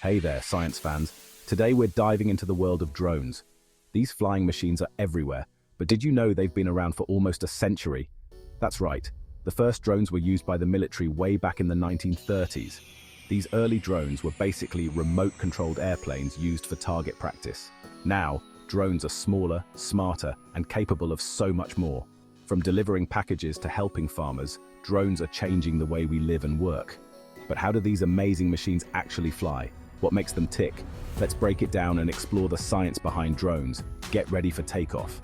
Hey there, science fans. Today we're diving into the world of drones. These flying machines are everywhere, but did you know they've been around for almost a century? That's right. The first drones were used by the military way back in the 1930s. These early drones were basically remote-controlled airplanes used for target practice. Now, drones are smaller, smarter, and capable of so much more. From delivering packages to helping farmers, drones are changing the way we live and work. But how do these amazing machines actually fly? What makes them tick? Let's break it down and explore the science behind drones. Get ready for takeoff.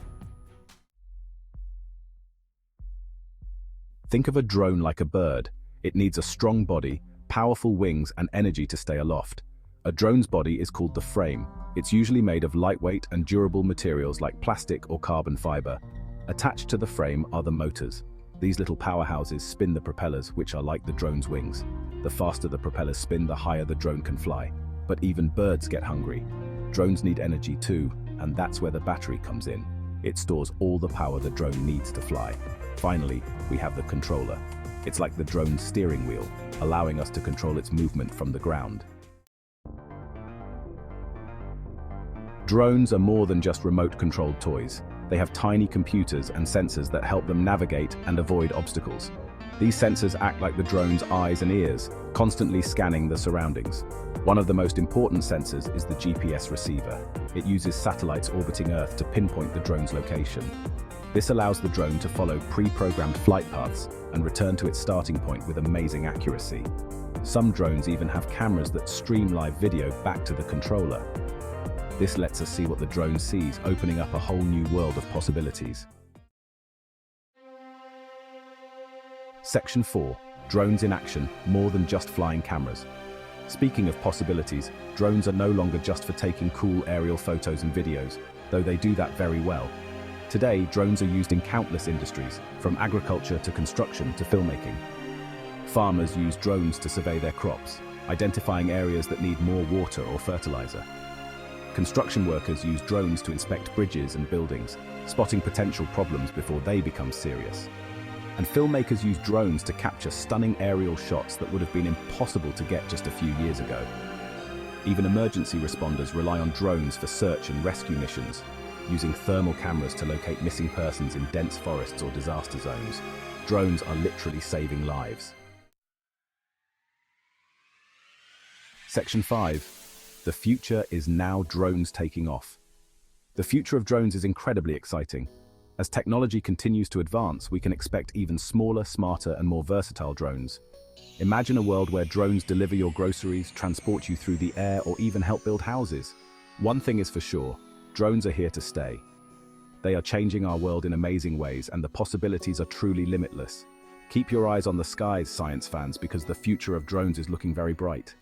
Think of a drone like a bird. It needs a strong body, powerful wings, and energy to stay aloft. A drone's body is called the frame. It's usually made of lightweight and durable materials like plastic or carbon fiber. Attached to the frame are the motors. These little powerhouses spin the propellers, which are like the drone's wings. The faster the propellers spin, the higher the drone can fly. But even birds get hungry. Drones need energy too, and that's where the battery comes in. It stores all the power the drone needs to fly. Finally, we have the controller. It's like the drone's steering wheel, allowing us to control its movement from the ground. Drones are more than just remote-controlled toys. They have tiny computers and sensors that help them navigate and avoid obstacles. These sensors act like the drone's eyes and ears, constantly scanning the surroundings. One of the most important sensors is the GPS receiver. It uses satellites orbiting Earth to pinpoint the drone's location. This allows the drone to follow pre-programmed flight paths and return to its starting point with amazing accuracy. Some drones even have cameras that stream live video back to the controller. This lets us see what the drone sees, opening up a whole new world of possibilities. Section 4. Drones in action, more than just flying cameras. Speaking of possibilities, drones are no longer just for taking cool aerial photos and videos, though they do that very well. Today, drones are used in countless industries, from agriculture to construction to filmmaking. Farmers use drones to survey their crops, identifying areas that need more water or fertilizer. Construction workers use drones to inspect bridges and buildings, spotting potential problems before they become serious. And filmmakers use drones to capture stunning aerial shots that would have been impossible to get just a few years ago. Even emergency responders rely on drones for search and rescue missions, using thermal cameras to locate missing persons in dense forests or disaster zones. Drones are literally saving lives. Section 5. The future is now drones taking off. The future of drones is incredibly exciting. As technology continues to advance, we can expect even smaller, smarter, and more versatile drones. Imagine a world where drones deliver your groceries, transport you through the air, or even help build houses. One thing is for sure, drones are here to stay. They are changing our world in amazing ways, and the possibilities are truly limitless. Keep your eyes on the skies, science fans, because the future of drones is looking very bright.